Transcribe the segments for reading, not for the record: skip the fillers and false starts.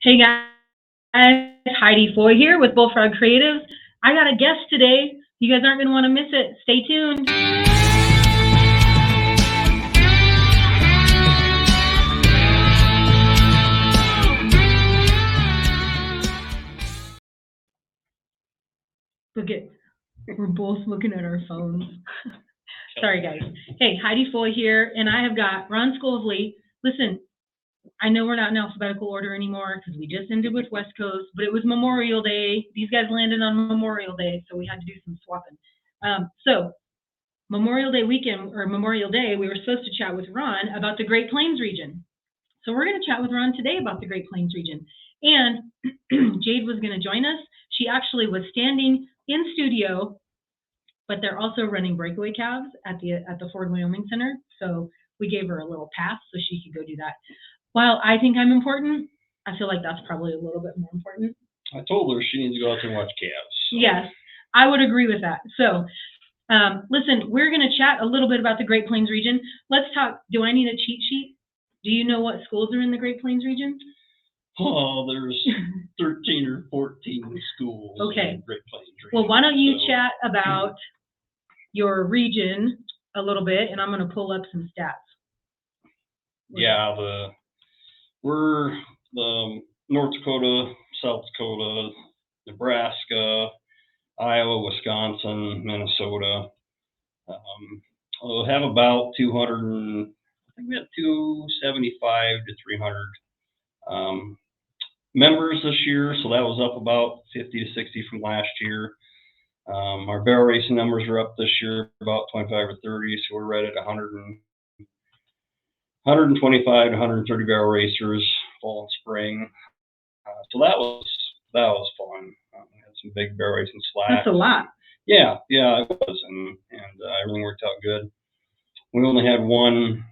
Hey guys, Heidi Foy here with Bullfrog Creative. I got a guest today. You guys aren't going to want to miss it. Stay tuned. Look at, we're both looking at our phones. Sorry guys. Hey, Heidi Foy here, and I have got Ron Scovely. Listen, I know we're not in alphabetical order anymore because we just ended with West Coast, but it was Memorial Day. These guys landed on Memorial Day, so we had to do some swapping. So Memorial Day weekend, or Memorial Day, we were supposed to chat with Ron about the Great Plains region. So we're going to chat with Ron today about the Great Plains region. And Jade was going to join us. She actually was standing in studio, but they're also running breakaway calves at the Ford Wyoming Center. So we gave her a little pass so she could go do that. While I think I'm important, I feel like that's probably a little bit more important. I told her she needs to go out there and watch calves. So. Yes, I would agree with that. So listen, we're going to chat a little bit about the Great Plains region. Let's talk. Do I need a cheat sheet? Do you know what schools are in the Great Plains region? Oh, there's 13 or 14 schools okay. in the Great Plains region. Well, why don't you chat about your region a little bit, and I'm going to pull up some stats. Yeah, we're the North Dakota, South Dakota, Nebraska, Iowa, Wisconsin, Minnesota. We'll have about 200, I think we have 275 to 300 members this year, so that was up about 50 to 60 from last year. Our barrel racing numbers are up this year about 25 or 30, so we're right at 125 to 130 barrel racers fall and spring. So that was fun. We had some big barrel racing slats. That's a lot. Yeah, it was, and everything worked out good. We only had one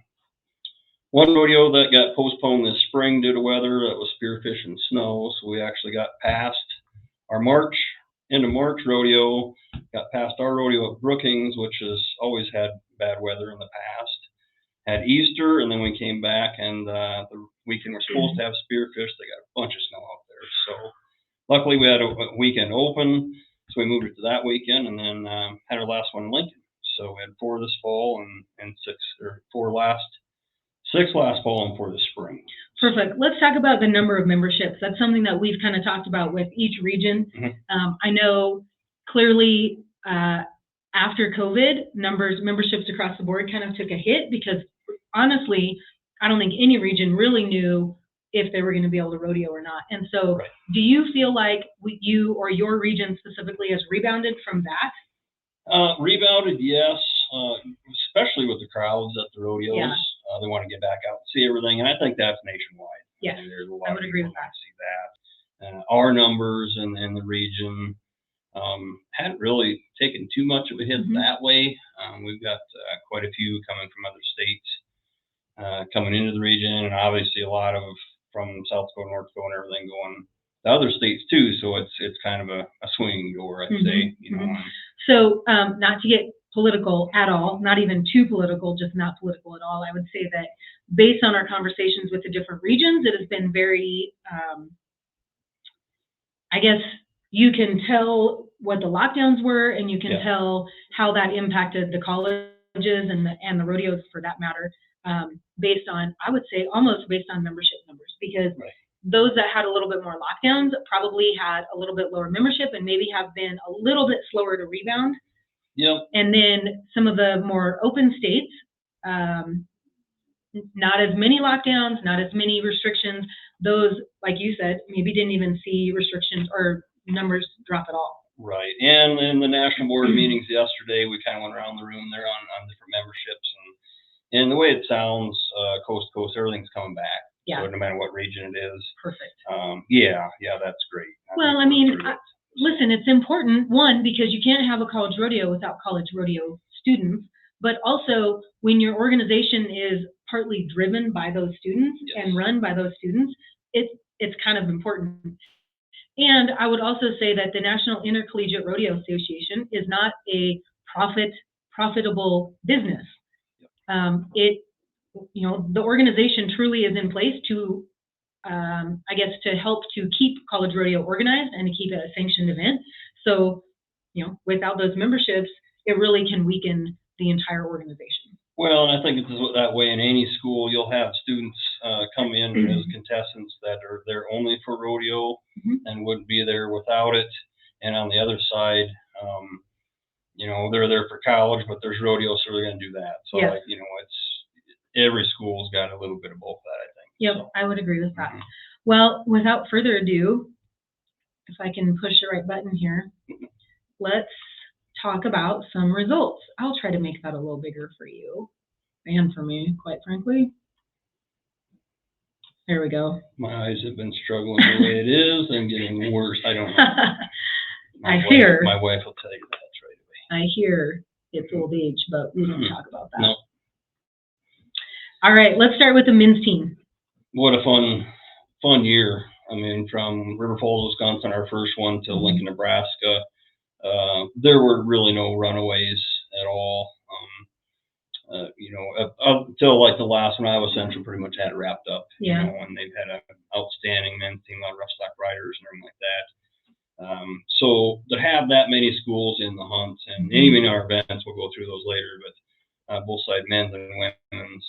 rodeo that got postponed this spring due to weather. That was spearfish and snow, so we actually got past our end of March rodeo, got past our rodeo at Brookings, which has always had bad weather in the past. Had Easter, and then we came back, and the weekend we're supposed to have spearfish. They got a bunch of snow out there, so luckily we had a weekend open, so we moved it to that weekend, and then had our last one in Lincoln. So we had 4 this fall and 6 last fall and 4 this spring. Perfect. Let's talk about the number of memberships. That's something that we've kind of talked about with each region. Mm-hmm. I know clearly after COVID, memberships across the board kind of took a hit because honestly, I don't think any region really knew if they were going to be able to rodeo or not. And so right. Do you feel like you or your region specifically has rebounded from that? Rebounded, yes, especially with the crowds at the rodeos. Yeah. They want to get back out and see everything, and I think that's nationwide. Yes, there's a lot I would agree with that. See that. Our numbers in the region hadn't really taken too much of a hit that way. We've got quite a few coming from other states coming into the region, and obviously a lot of from South Dakota, North Dakota, and everything going to other states too. So it's kind of a swinging door, I'd say. So not to get political at all, not even too political, just not political at all. I would say that based on our conversations with the different regions, it has been very, I guess you can tell what the lockdowns were, and you can tell how that impacted the colleges and the rodeos for that matter, based on, I would say almost based on membership numbers, because those that had a little bit more lockdowns probably had a little bit lower membership and maybe have been a little bit slower to rebound. Yep. And then some of the more open states, not as many lockdowns, not as many restrictions. Those, like you said, maybe didn't even see restrictions or numbers drop at all. Right. And in the national board meetings yesterday, we kind of went around the room there on different memberships. And the way it sounds, coast to coast, everything's coming back. Yeah. So no matter what region it is. Perfect. Yeah, that's great. Listen, it's important, one, because you can't have a college rodeo without college rodeo students, but also when your organization is partly driven by those students and run by those students, it's kind of important. And I would also say that the National Intercollegiate Rodeo Association is not a profitable business. The organization truly is in place to I guess, to help to keep college rodeo organized and to keep it a sanctioned event. So, without those memberships, it really can weaken the entire organization. Well, and I think it's that way in any school. You'll have students come in as contestants that are there only for rodeo and wouldn't be there without it. And on the other side, they're there for college, but there's rodeo, so they're going to do that. So, Yes. it's every school's got a little bit of both that, I think. Yep, So, I would agree with that. Well, without further ado, if I can push the right button here, let's talk about some results. I'll try to make that a little bigger for you and for me, quite frankly. There we go. my eyes have been struggling the way it is and getting worse. I don't know. hear. My wife will tell you that right away. I hear it's old age, but we don't talk about that. No. All right, let's start with the men's team. What a fun year. I mean, from River Falls, Wisconsin, our first one, to Lincoln, Nebraska, there were really no runaways at all. Up until like the last one, Iowa Central pretty much had it wrapped up. Yeah. And they've had an outstanding men's team, a lot of rough stock riders and everything like that. So to have that many schools in the hunt, and even our events, we'll go through those later, but both side men's and women's,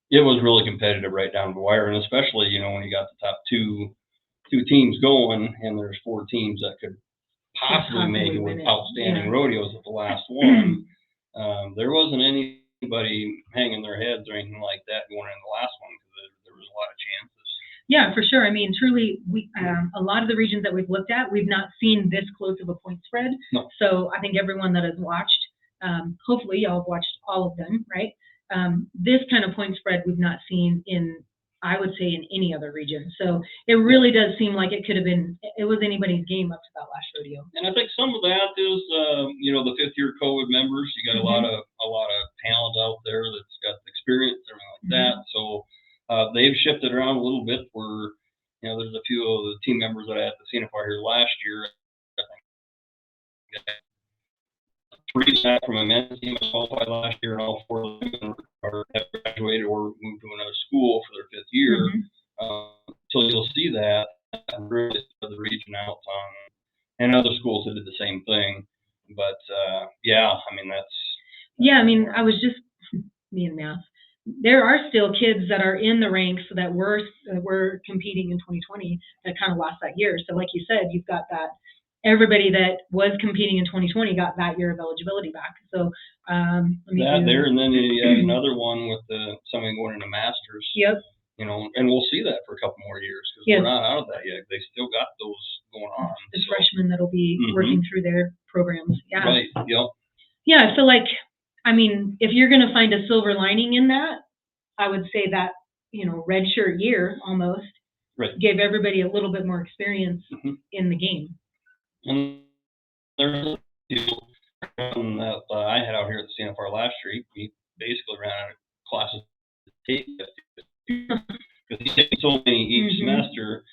it was really competitive right down the wire, and especially when you got the top two teams going, and there's 4 teams that could possibly make it with outstanding rodeos at the last one. There wasn't anybody hanging their heads or anything like that going in the last one, because there was a lot of chances. Yeah, for sure. I mean, truly, a lot of the regions that we've looked at, we've not seen this close of a point spread. No. So I think everyone that has watched, hopefully y'all have watched all of them, right? This kind of point spread we've not seen I would say, in any other region. So it really does seem like it was anybody's game up to that last rodeo. And I think some of that is, the 5th-year COVID members. You got a lot of talent out there that's got experience, everything like that. So they've shifted around a little bit. Where there's a few of the team members that I had at the CNFR here last year. I think 3 back from a men's team that qualified last year, and all 4 of them have graduated or moved to another school for their 5th year. So you'll see that really spread the region out on, and other schools that did the same thing. But I mean I was just me and math. There are still kids that are in the ranks that were competing in 2020 that kind of lost that year. So like you said, you've got that. Everybody that was competing in 2020 got that year of eligibility back. So and then you have another one with somebody going into masters. Yep. And we'll see that for a couple more years, because we're not out of that yet. They still got those going on. The freshmen that'll be working through their programs. Yeah. Right. Yep. Yeah. I feel like, if you're going to find a silver lining in that, I would say that, red shirt year almost gave everybody a little bit more experience in the game. And there's people that I had out here at the CNFR last year. We basically ran out of classes to take because he's taking so many each semester.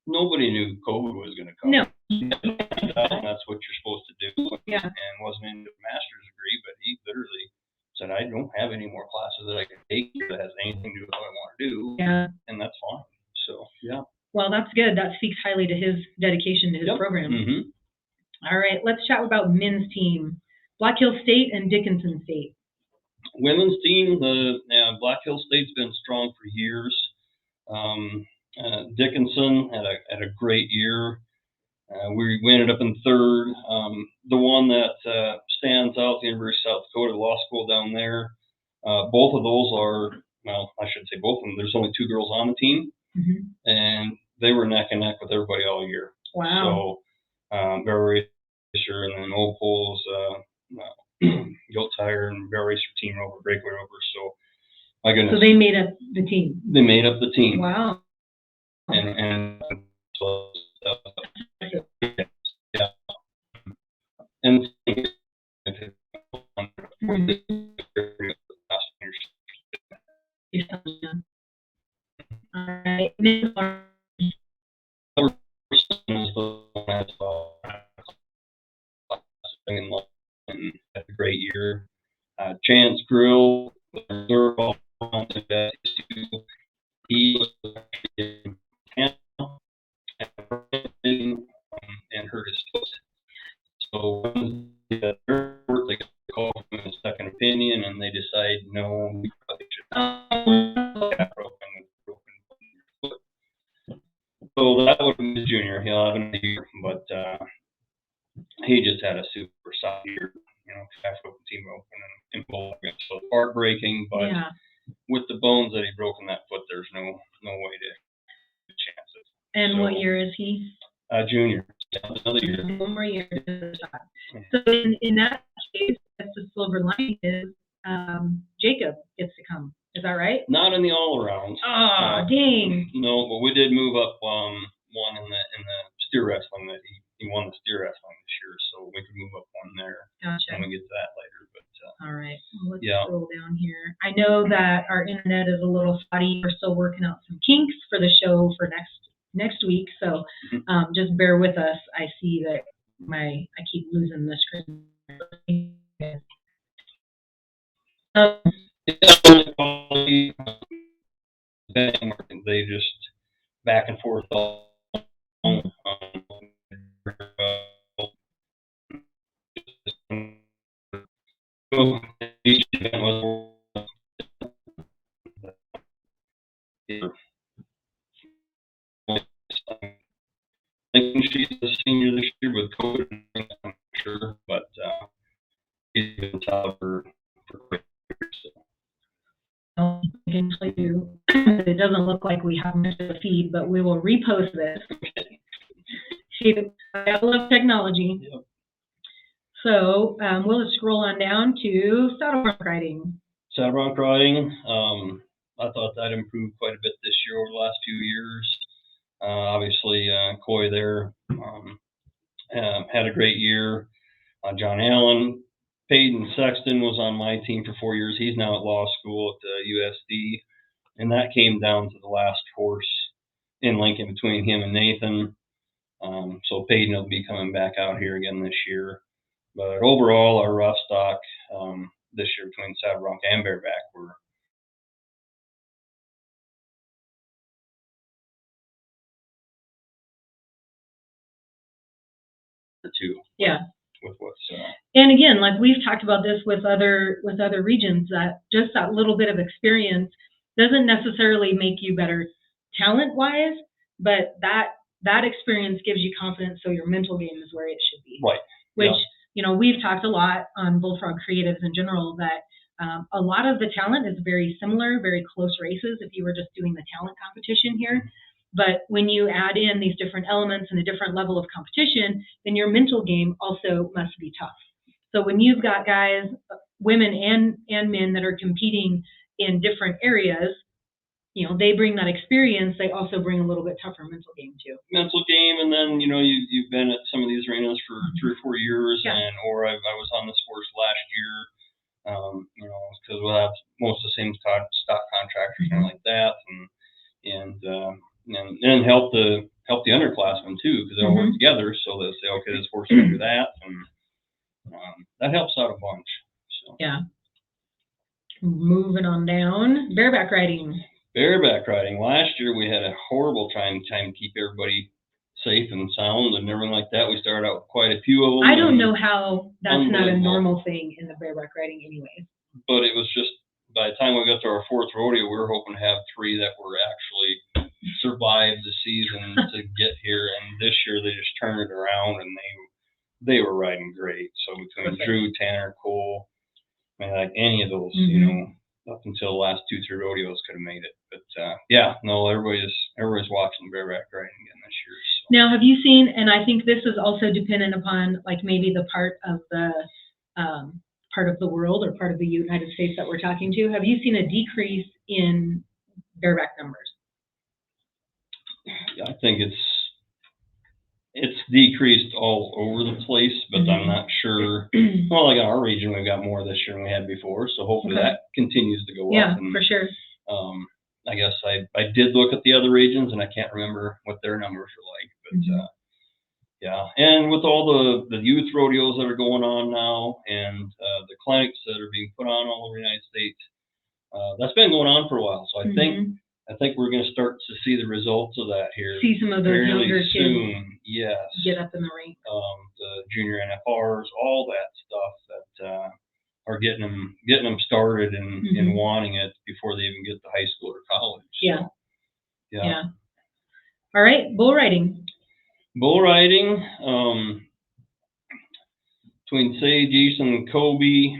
Nobody knew COVID was going to come. No. And that's what you're supposed to do. Yeah. And wasn't in the master's degree, but he literally said, "I don't have any more classes that I can take that has anything to do with what I want to do." Yeah. And that's fine. So, yeah. Well, that's good. That speaks highly to his dedication to his program. All right, let's chat about men's team. Black Hills State and Dickinson State. Women's team, Black Hills State's been strong for years. Dickinson had a great year. We ended up in 3rd. The one that stands out, the University of South Dakota Law School down there, both of those are, well, I should say both of them. There's only 2 girls on the team, and they were neck and neck with everybody all year. Wow. So Barry Racer, and then Opals, Goat Tire, and Barry Racer team rover, breakaway rover. So my goodness. So they made up the team. They made up the team. Wow. And so yeah. And all right. And had a great year. Chance Grill, he was actually in and hurt his foot. So when they got a call from a second opinion, and they decide, no, we probably should have broken foot. So that would be the junior. He'll have another year, but he just had a super solid year, calf open, team open, and full. So heartbreaking, but Yeah. with the bones that he broke in that foot, there's no way to chance it. And what year is he? Junior. Yeah, another year. One more year. So in that case, that's the silver lining is Jacob gets to come. Is that right? Not in the all-around. Oh, dang. No, but we did move up one in the steer wrestling that he won the steer wrestling this year, so we could move up one there. Gotcha. When we get to that later. But all right. Well, let's scroll down here. I know that our internet is a little spotty. We're still working out some kinks for the show for next week, so just bear with us. I see that I keep losing the screen. They just back and forth all. Each event was I think she's a senior this year with COVID, I'm not sure, but he's been top for quick years. So. It doesn't look like we have much of a feed, but we will repost this. I love technology. Yep. So we'll just scroll on down to saddle bronc riding. Saddle bronc riding, I thought that improved quite a bit this year over the last few years. Obviously, Coy there had a great year. John Allen, Peyton Sexton was on my team for 4 years. He's now at law school at USD, and that came down to the last horse in Lincoln between him and Nathan. So Peyton will be coming back out here again this year. But overall, our rough stock this year between saddle bronc and bareback were the two. Yeah. With what's and again, like we've talked about this with other regions, that just that little bit of experience doesn't necessarily make you better talent wise, but that experience gives you confidence, so your mental game is where it should be. Right. Which we've talked a lot on Bullfrog Creatives in general that a lot of the talent is very similar, very close races if you were just doing the talent competition here. But when you add in these different elements and a different level of competition, then your mental game also must be tough. So when you've got guys, women and men that are competing in different areas, they bring that experience. They also bring a little bit tougher mental game too. Mental game, and then you've been at some of these arenas for 3 or 4 years, Yeah. or I was on this horse last year. Because we'll have most of the same stock contractors and like that, and help the underclassmen too, because they'll work together. So they'll say, okay, this horse can do that, and that helps out a bunch. So. Yeah. Moving on down, bareback riding. Bareback riding. Last year we had a horrible time to keep everybody safe and sound and everything like that. We started out with quite a few of them. I don't know how that's not a normal thing in the bareback riding anyways. But it was just, by the time we got to our 4th rodeo, we were hoping to have 3 that were actually survived the season to get here. And this year they just turned it around, and they were riding great. So between Drew, Tanner, Cole, like any of those, up until the last 2-3 rodeos could have made it. But everybody's watching bareback riding again this year. So. Now, have you seen, and I think this is also dependent upon like maybe the part of the world or part of the United States that we're talking to, have you seen a decrease in bareback numbers? I think it's decreased all over the place, but I'm not sure. Well, like in our region, we've got more this year than we had before, so hopefully that continues to go up. Yeah, for sure. I guess I did look at the other regions, and I can't remember what their numbers are like, but yeah. And with all the youth rodeos that are going on now, and the clinics that are being put on all over the United States, that's been going on for a while. So I think I think we're going to start to see the results of that here See some of those fairly younger kids soon. Yes. get up in the ring. The junior NFRs, all that stuff that are getting them started and wanting it before they even get to high school or college. Yeah. So, yeah. All right, bull riding. Bull riding, between Sage, Easton, and Kobe,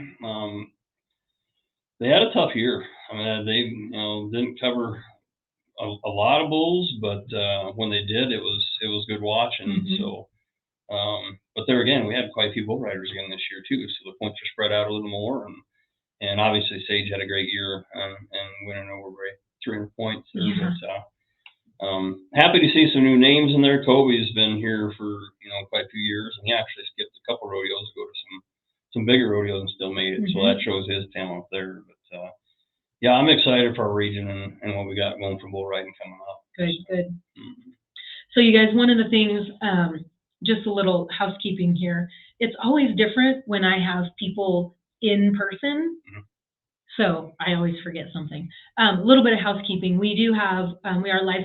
they had a tough year. I mean, they didn't cover a lot of bulls, but when they did, it was good watching. So, but there again, we had quite a few bull riders again this year too. So the points are spread out a little more, and obviously Sage had a great year and winning over by 300 points there. Yeah. But happy to see some new names in there. Kobe's been here for quite a few years, and he actually skipped a couple rodeos to go to some bigger rodeos and still made it. So that shows his talent there. But yeah, I'm excited for our region and what we got going for bull riding coming up. Good. So you guys, one of the things, just a little housekeeping here. It's always different when I have people in person. So I always forget something. A little bit of housekeeping. We do have, we are live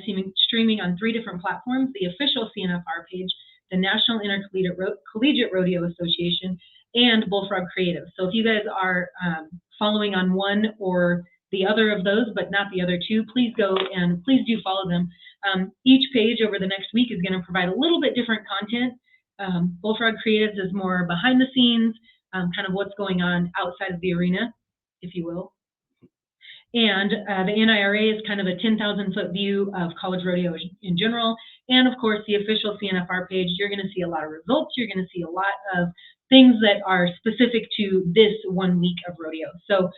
streaming on 3 different platforms: the official CNFR page, the National Intercollegiate Rodeo Association, and Bullfrog Creative. So if you guys are following on one or the other of those, but not the other 2, please go and please do follow them. Each page over the next week is going to provide a little bit different content. Bullfrog Creatives is more behind the scenes, kind of what's going on outside of the arena, if you will. And the NIRA is kind of a 10,000-foot view of college rodeo in general. And of course, the official CNFR page, you're going to see a lot of results. You're going to see a lot of things that are specific to this 1 week of rodeo. So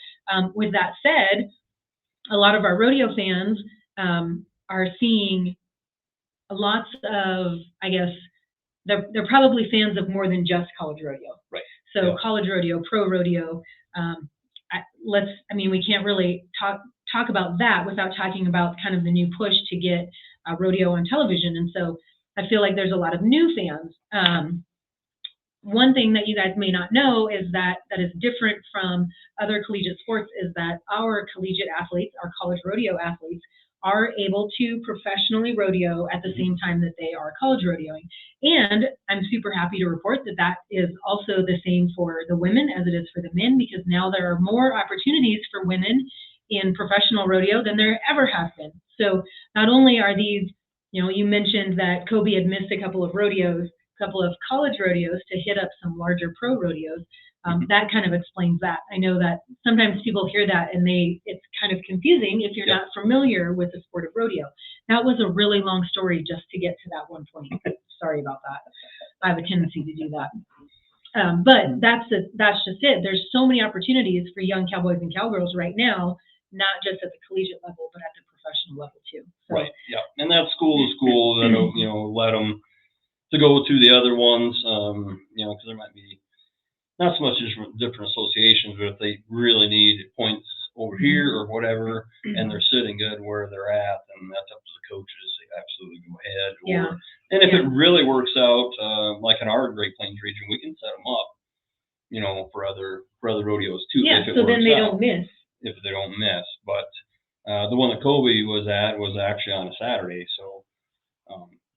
with that said, a lot of our rodeo fans are seeing lots of, I guess, they're probably fans of more than just college rodeo. Right. So college rodeo, pro rodeo, we can't really talk about that without talking about kind of the new push to get rodeo on television. And so I feel like there's a lot of new fans. One thing that you guys may not know is that is different from other collegiate sports is that our collegiate athletes, our college rodeo athletes, are able to professionally rodeo at the same time that they are college rodeoing. And I'm super happy to report that that is also the same for the women as it is for the men, because now there are more opportunities for women in professional rodeo than there ever have been. So not only are these, you mentioned that Kobe had missed a couple of college rodeos to hit up some larger pro rodeos. That kind of explains that. I know that sometimes people hear that and it's kind of confusing if you're not familiar with the sport of rodeo. That was a really long story just to get to that one point. Sorry about that. I have a tendency to do that. But that's just it. There's so many opportunities for young cowboys and cowgirls right now, not just at the collegiate level, but at the professional level too. So, right. Yeah. And that's school to school that'll, let them to go to the other ones, because there might be not so much as different associations, but if they really need points over here or whatever, and they're sitting good where they're at, and that's up to the coaches, they absolutely go ahead. And if it really works out, like in our Great Plains region, we can set them up, for other rodeos too. Yeah, so then they don't miss. If they don't miss, but the one that Kobe was at was actually on a Saturday, so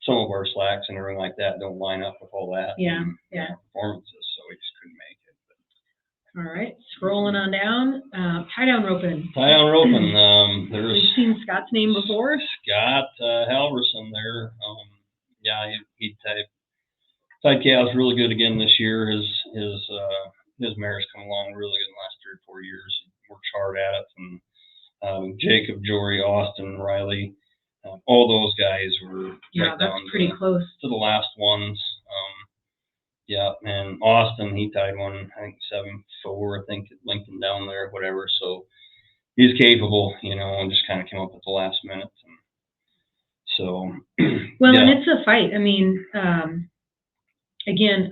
some of our slacks and everything like that don't line up with all that. Performances, so we just couldn't make it. All right, scrolling on down, tie down roping. We've seen Scott's name before. Scott Halverson there. He tied calves really good again this year. His mare's come along really good in the last 3 or 4 years. He works hard at it, and Jacob, Jory, Austin, Riley. All those guys were right down pretty close to the last ones. And Austin, he tied one, I think 7-4, I think, at Lincoln down there, whatever. So he's capable, and just kind of came up at the last minute. And so, and it's a fight. I mean, again,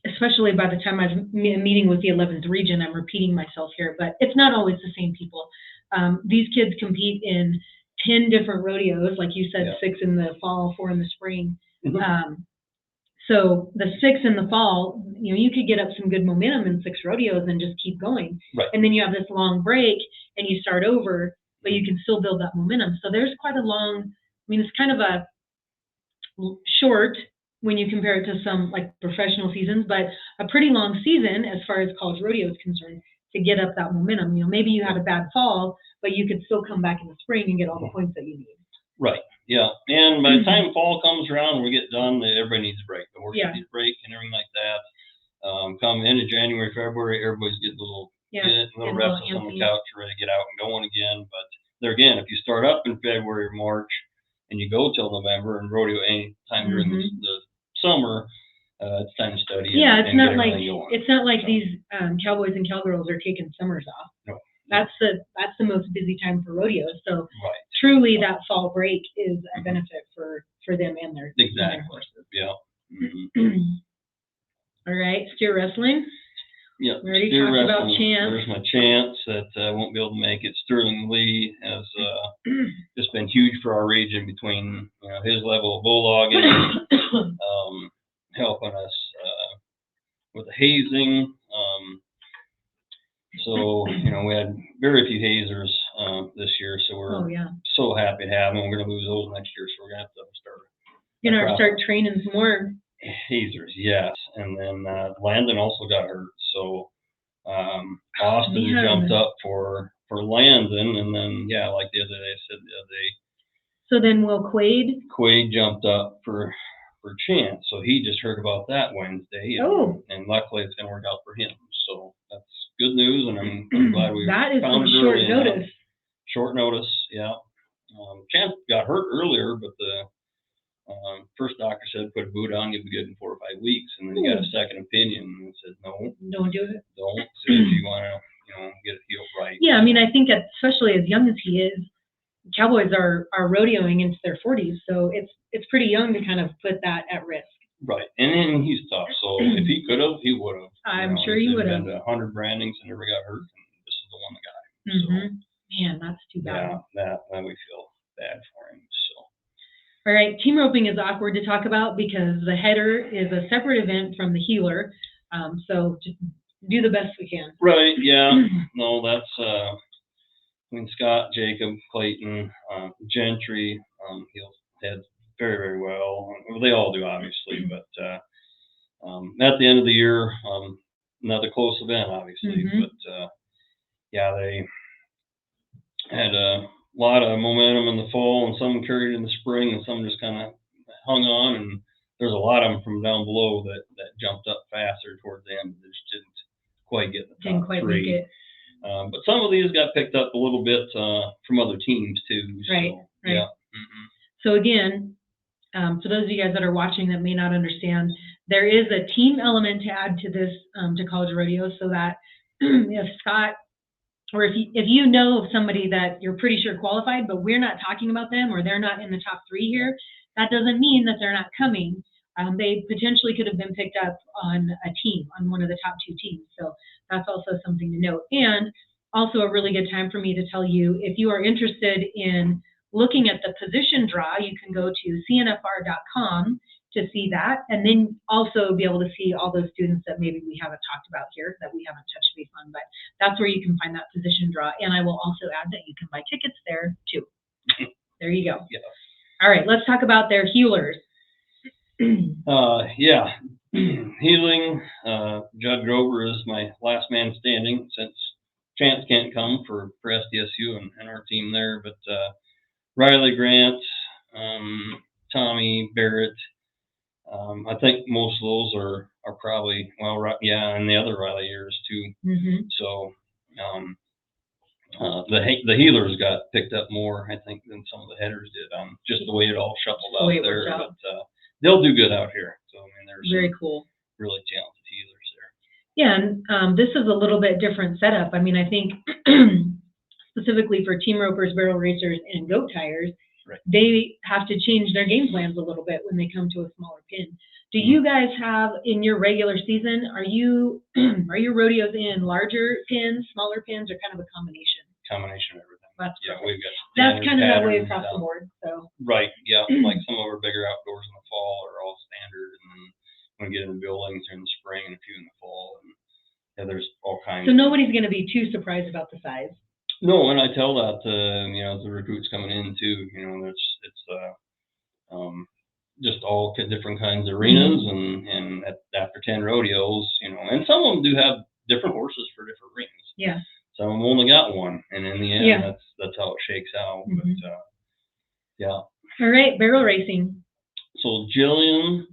especially by the time I'm meeting with the 11th region, I'm repeating myself here, but it's not always the same people. These kids compete in 10 different rodeos, like you said, 6 in the fall, 4 in the spring. So the 6 in the fall, you could get up some good momentum in 6 rodeos and just keep going. Right. And then you have this long break and you start over but you can still build that momentum. So there's quite a long, I mean, it's kind of a short when you compare it to some like professional seasons, but a pretty long season as far as college rodeo is concerned to get up that momentum. You know, maybe you had a bad fall, but you could still come back in the spring and get all the points that you need. Right. Yeah. And by the time fall comes around, we get done, everybody needs a break. The horses need a break and everything like that. Come into January, February, everybody's getting a little restless on the couch, ready to get out and going again. But there again, if you start up in February or March and you go till November and rodeo any time during the summer, it's time to study. Yeah, and it's not like these cowboys and cowgirls are taking summers off. No. That's the most busy time for rodeos. So truly, that fall break is a benefit for them and their horses. Yeah. All right, steer wrestling. Yeah, we already talked about Chance. There's my Chance that won't be able to make it. Sterling Lee has just been huge for our region between his level of bulldogging, helping us with the hazing. So we had very few hazers this year, so we're so happy to have them. We're going to lose those next year, so we're going to have to start. You're going to start training some more hazers, yes. And then Landon also got hurt, so Austin jumped up for Landon, and then like the other day. So then will Quaid jumped up for Chance, so he just heard about that Wednesday, and luckily it's going to work out for him. So that's good news, and I'm glad we found it early enough. Short notice, yeah. Chance got hurt earlier, but the first doctor said put a boot on, you'll be good in 4 or 5 weeks, and then he got a second opinion and said no, don't do it. Don't if you want to get it healed right. Yeah, I mean, I think especially as young as he is, cowboys are rodeoing into their 40s, so it's pretty young to kind of put that at risk. Right, and he's tough, so if he could have, he would have. I'm sure he would have. Been to 100 brandings and never got hurt, and this is the one that got him. So, man, that's too bad. Yeah, that we feel bad for him. So. All right, team roping is awkward to talk about because the header is a separate event from the heeler, so just do the best we can. Right, yeah. No, that's Scott, Jacob, Clayton, Gentry, he'll head very, very well. They all do, obviously, but at the end of the year, another close event, obviously, but they had a lot of momentum in the fall, and some carried in the spring, and some just kind of hung on, and there's a lot of them from down below that jumped up faster towards the end, but just didn't quite get the top didn't quite three. Make it. But some of these got picked up a little bit from other teams too. Right. Yeah. So again, for those of you guys that are watching that may not understand, there is a team element to add to this to college rodeo, so that if Scott or if you know of somebody that you're pretty sure qualified, but we're not talking about them or they're not in the top 3 here, that doesn't mean that they're not coming. They potentially could have been picked up on a team, on one of the top 2 teams. So that's also something to note. And also a really good time for me to tell you, if you are interested in looking at the position draw, you can go to cnfr.com to see that, and then also be able to see all those students that maybe we haven't talked about here, that we haven't touched base on, but that's where you can find that position draw. And I will also add that you can buy tickets there too. There you go. Yeah. All right, let's talk about their healers. Healing, Judd Grover is my last man standing since Chance can't come for SDSU and our team there, but Riley Grant, Tommy Barrett, I think most of those are probably, and the other Riley years too. So the healers got picked up more, I think, than some of the headers did, just the way it all shuffled out there. But they'll do good out here. So I mean, there's very cool, really talented healers there. Yeah, and this is a little bit different setup. I mean, I think specifically for team ropers, barrel racers, and goat tires, they have to change their game plans a little bit when they come to a smaller pin. Do you guys have in your regular season? Are your rodeos in larger pins, smaller pins, or kind of a combination? Combination of everything. We've got. That's kind of that way across the board. So. Right. Yeah. Like some of our bigger outdoors in the fall are all standard, and then when we get in the buildings in the spring and a few in the fall, and there's all kinds. So nobody's going to be too surprised about the size. No, and I tell that the recruits coming in too. Just all different kinds of arenas, and after 10 rodeos, and some of them do have different horses for different arenas. Yeah. Some of them only got one, and in the end, Yeah. that's how it shakes out. Mhm. But yeah. All right, barrel racing. So Jillian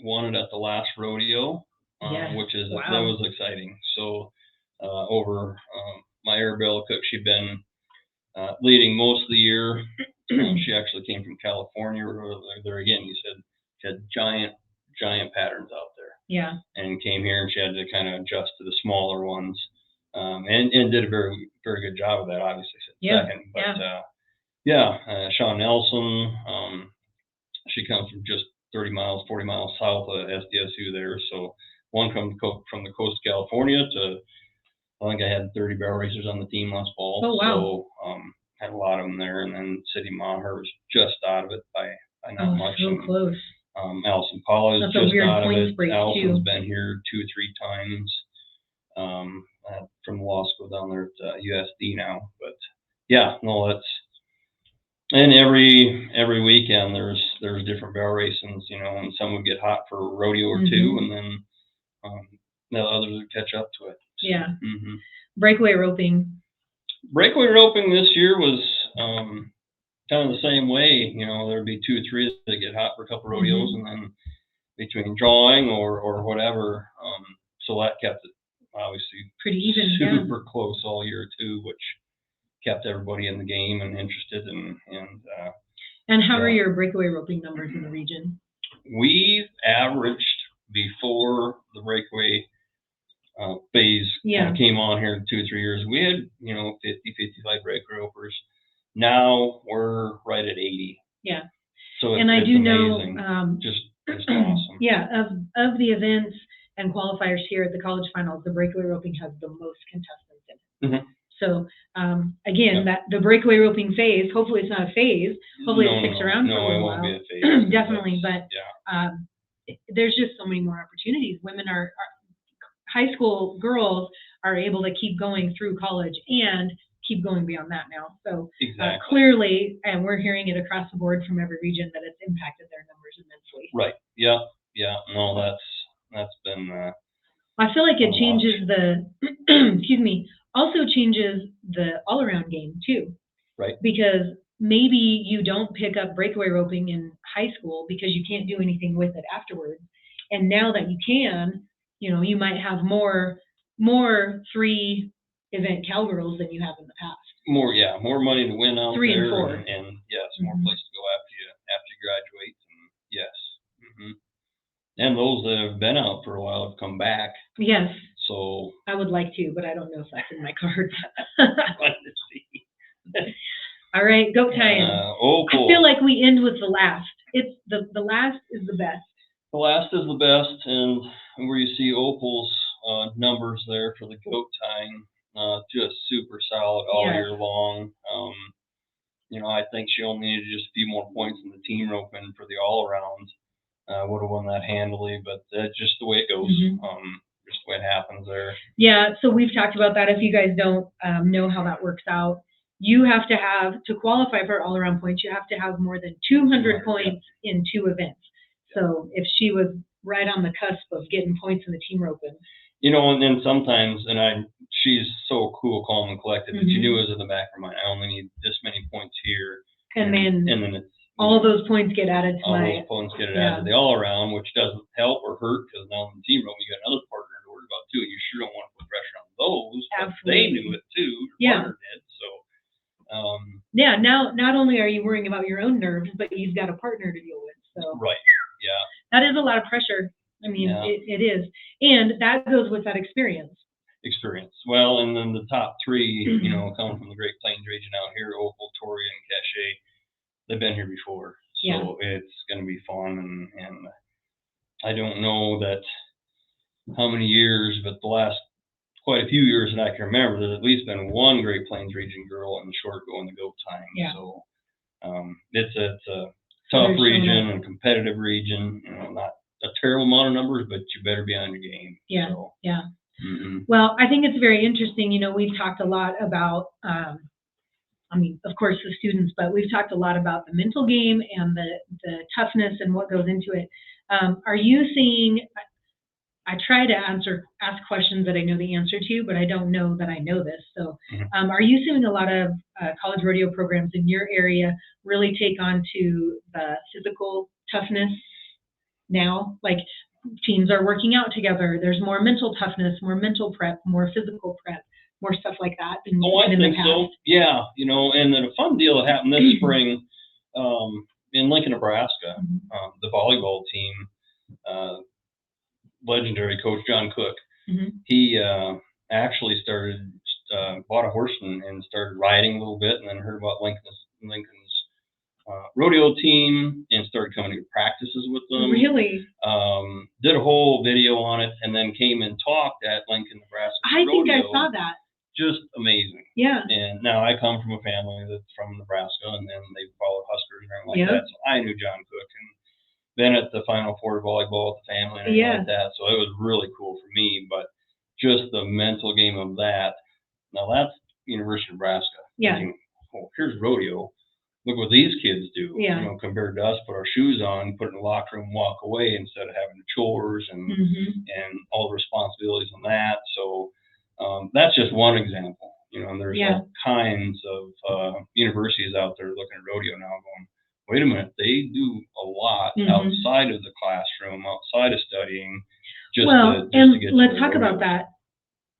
won it at the last rodeo, Yes. which is Wow. that was exciting. So over my Arabella cook, she'd been leading most of the year. She actually came from California. There again, you said she had giant patterns out there. Yeah. And came here, and she had to kind of adjust to the smaller ones, and did a very, very good job of that. Obviously, second. But Sean Nelson, she comes from just 30 miles, 40 miles south of SDSU there. So one comes from the coast of California to, I think I had 30 barrel racers on the team last fall. Oh, wow. So had a lot of them there. And then City Maher was just out of it by not much. So close. Allison Paula is just out of it. Allison's too. been here 2 or 3 times from law school down there at USD now. But yeah, no, that's, and every weekend there's different barrel racings, and some would get hot for a rodeo or two, and then the others would catch up to it. So, yeah. Breakaway roping. Breakaway roping this year was kind of the same way. There'd be 2 or 3 that get hot for a couple rodeos, and then between drawing or whatever, so that kept it obviously pretty even, super close all year too, which kept everybody in the game and interested. And how are your breakaway roping numbers in the region? We've averaged, before the breakaway phase came on here in 2 or 3 years, we had 50, 55 breakaway ropers. Now we're right at 80. Yeah. So and I do amazing. Know just awesome. Yeah, of the events and qualifiers here at the college finals, the breakaway roping has the most contestants in it. So again, that the breakaway roping phase, hopefully it's not a phase. Hopefully it sticks around for a little while. No, it won't be a phase. Definitely, but there's just so many more opportunities. Women are high school girls are able to keep going through college and keep going beyond that now. So clearly, and we're hearing it across the board from every region, that it's impacted their numbers immensely. Right. Yeah. No, that's been. I feel like it changes the, excuse me, also changes the all-around game too. Right. Because maybe you don't pick up breakaway roping in high school because you can't do anything with it afterwards. And now that you can, you might have more 3-event cowgirls than you have in the past. More money to win out 3 there, and 4, and yes, more place to go after you graduate, and yes. And those that have been out for a while have come back. Yes. So I would like to, but I don't know if that's in my cards. Let's see. All right, goat tying. I feel like we end with the last. It's the last is the best. The last is the best, and where you see Opal's numbers there for the goat tying, just super solid all year long. I think she only needed just a few more points in the team roping for the all-around. Would have won that handily, but that's just the way it goes. Just the way it happens there. Yeah, so we've talked about that. If you guys don't know how that works out, you have to qualify for all-around points, you have to have more than 200 points in 2 events. So if she was right on the cusp of getting points in the team roping. And then sometimes, she's so cool, calm, and collected, that she knew it was in the back of her mind. I only need this many points here. And then it's, all those points get added to those points get added to the all-around, which doesn't help or hurt, because now in the team rope, you got another partner to worry about, too. You sure don't want to put pressure on those. Absolutely. But they knew it, too. Your partner did, so. Now, not only are you worrying about your own nerves, but you've got a partner to deal with. So right. Yeah. That is a lot of pressure. I mean, it is. And that goes with that experience. Well, and then the top 3, coming from the Great Plains region out here, Opal, Torrey, and Cachet, they've been here before. So it's going to be fun. And I don't know how many years, but the last quite a few years that I can remember, there's at least been one Great Plains region girl in the short go in the goat tying. Yeah. So it's a tough region and competitive region. Not a terrible amount of numbers, but you better be on your game. Yeah. So, yeah. Well, I think it's very interesting. You know, we've talked a lot about, I mean, of course, the students, but we've talked a lot about the mental game and the toughness and what goes into it. Are you seeing, I try to ask questions that I know the answer to, but I don't know that I know this. So are you seeing a lot of college rodeo programs in your area really take on to the physical toughness now? Like teams are working out together. There's more mental toughness, more mental prep, more physical prep, more stuff like that than I in the think past. so. Yeah, you know, and then a fun deal that happened this spring in Lincoln, Nebraska. The volleyball team, legendary coach John Cook, he actually bought a horse and started riding a little bit, and then heard about Lincoln's rodeo team and started coming to practices with them. Really? Did a whole video on it, and then came and talked at Lincoln, Nebraska. I think I saw that. Just amazing. Yeah. And now I come from a family that's from Nebraska, and then they followed Huskers and everything like that. So I knew John Cook and been at the Final Four volleyball with the family and everything like that. So it was really cool for me. But just the mental game of that. Now that's University of Nebraska. Yeah. Thinking, oh, here's rodeo. Look what these kids do. Yeah. You know, compared to us, put our shoes on, put it in the locker room, walk away instead of having the chores and all the responsibilities on that. So that's just one example. You know, and there's all kinds of universities out there looking at rodeo now going, wait a minute, they do a lot outside of the classroom, outside of studying. Let's talk about that.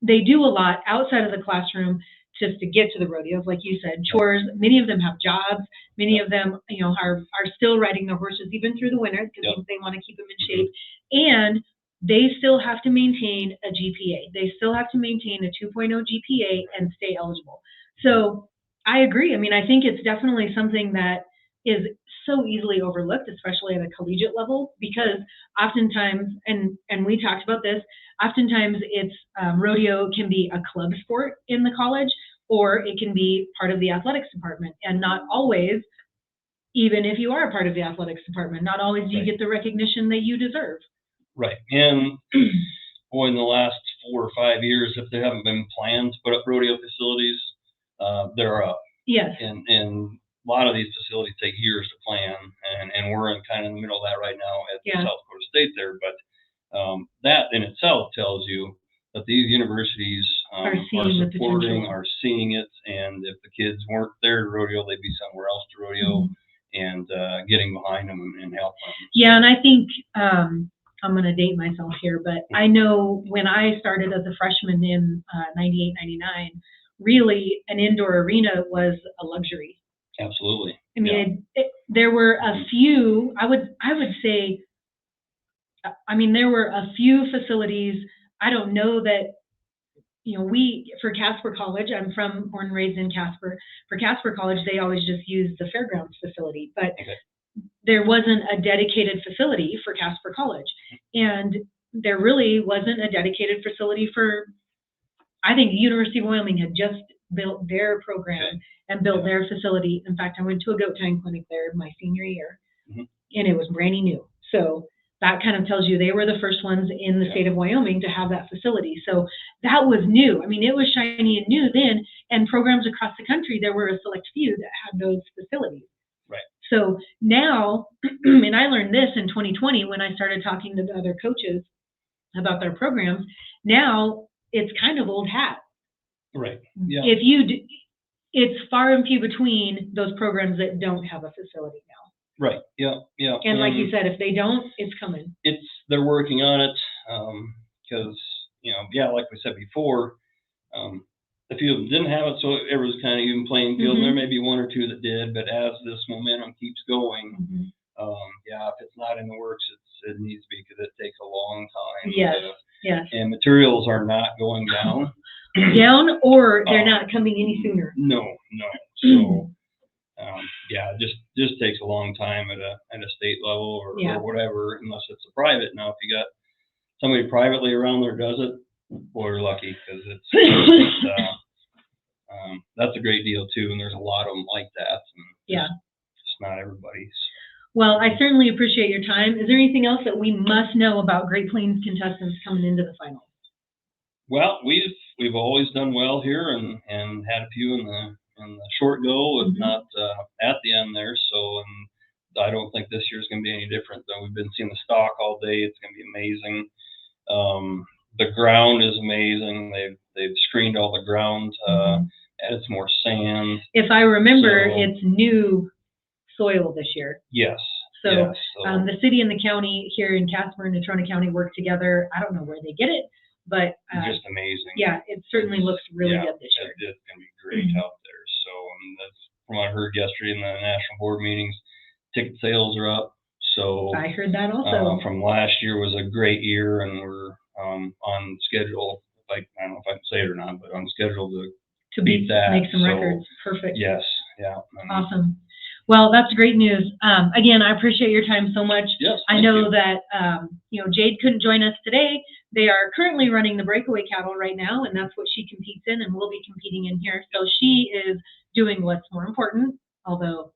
They do a lot outside of the classroom just to get to the rodeos, like you said, chores. Many of them have jobs. Many of them, you know, are still riding their horses even through the winter because they want to keep them in shape. And they still have to maintain a GPA. They still have to maintain a 2.0 GPA and stay eligible. So I agree. I mean, I think it's definitely something that is so easily overlooked, especially at a collegiate level, because oftentimes, and we talked about this, oftentimes it's rodeo can be a club sport in the college, or it can be part of the athletics department, and not always, even if you are a part of the athletics department, not always do you get the recognition that you deserve. Right. And boy, in the last 4 or 5 years, if there haven't been plans to put up rodeo facilities, they're up. Yes. And a lot of these facilities take years to plan, and we're in kind of the middle of that right now at South Dakota State there. But that in itself tells you that these universities are supporting, are seeing it, and if the kids weren't there to rodeo, they'd be somewhere else to rodeo, and getting behind them and helping them. Yeah, and I think I'm going to date myself here, but I know when I started as a freshman in 98, 99, really an indoor arena was a luxury. Absolutely. I mean, there were a few, I would say, I mean, there were a few facilities. I don't know that, you know, for Casper College, I'm born and raised in Casper. For Casper College, they always just used the fairgrounds facility, but there wasn't a dedicated facility for Casper College. And there really wasn't a dedicated facility for, I think, University of Wyoming had just built their program and built their facility. In fact, I went to a goat tying clinic there my senior year, and it was brand new. So that kind of tells you they were the first ones in the state of Wyoming to have that facility. So that was new. I mean, it was shiny and new then, and programs across the country, there were a select few that had those facilities. Right. So now, and I learned this in 2020 when I started talking to the other coaches about their programs, now it's kind of old hat. Right. Yeah. If it's far and few between those programs that don't have a facility now. Right. Yeah. Yeah. And like you said, if they don't, it's coming. They're working on it because like we said before, a few of them didn't have it, so it was kind of even playing field. There may be one or two that did, but as this momentum keeps going, if it's not in the works, it needs to be, because it takes a long time. Yes. And materials are not going down. Or they're not coming any sooner. No. So, it just takes a long time at a state level or whatever, unless it's a private. Now, if you got somebody privately around there does it, boy, you're lucky, because that's a great deal too. And there's a lot of them like that. And it's not everybody's. Well, I certainly appreciate your time. Is there anything else that we must know about Great Plains contestants coming into the finals? Well, we've always done well here and had a few in the short go, if Mhm. not at the end there. So, and I don't think this year's going to be any different. Though we've been seeing the stock all day. It's going to be amazing. The ground is amazing. They've screened all the ground, added some more sand. If I remember, So- it's new soil this year. Yes. So, yes, The city and the county here in Casper and Natrona County work together. I don't know where they get it, but just amazing. yeah, it certainly looks really good this year. It's going to be great out there. So, that's from what I heard yesterday in the national board meetings. Ticket sales are up. So I heard that also. from last year was a great year, and we're on schedule. I don't know if I can say it or not, but on schedule to beat that. Make some So, records. Perfect. Yes, yeah. Awesome. Well, that's great news. Again, I appreciate your time so much. Yes. I thank know you. that, Jade couldn't join us today. They are currently running the breakaway cattle right now, and that's what she competes in and will be competing in here. So she is doing what's more important, although,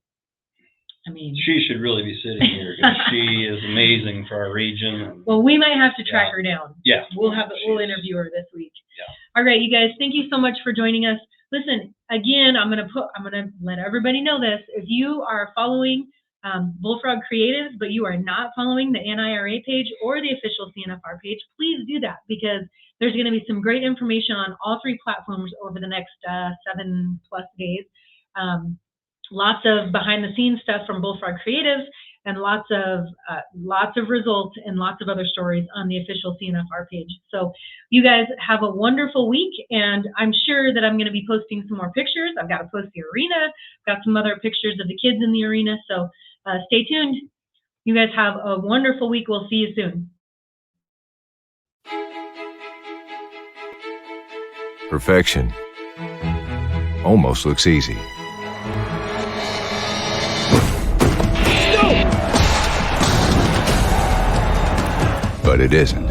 I mean. She should really be sitting here because she is amazing for our region. Well, we might have to track her down. Yeah. We'll interview her this week. Yeah. All right, you guys, thank you so much for joining us. Listen, again, I'm gonna let everybody know this. If you are following Bullfrog Creatives, but you are not following the NIRA page or the official CNFR page, please do that, because there's gonna be some great information on all three platforms over the next 7+ days. Lots of behind the scenes stuff from Bullfrog Creatives, and lots of results and lots of other stories on the official CNFR page. So you guys have a wonderful week, and I'm sure that I'm going to be posting some more pictures. I've got to post the arena. I've got some other pictures of the kids in the arena. So stay tuned. You guys have a wonderful week. We'll see you soon. Perfection almost looks easy. But it isn't.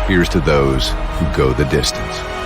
Here's to those who go the distance.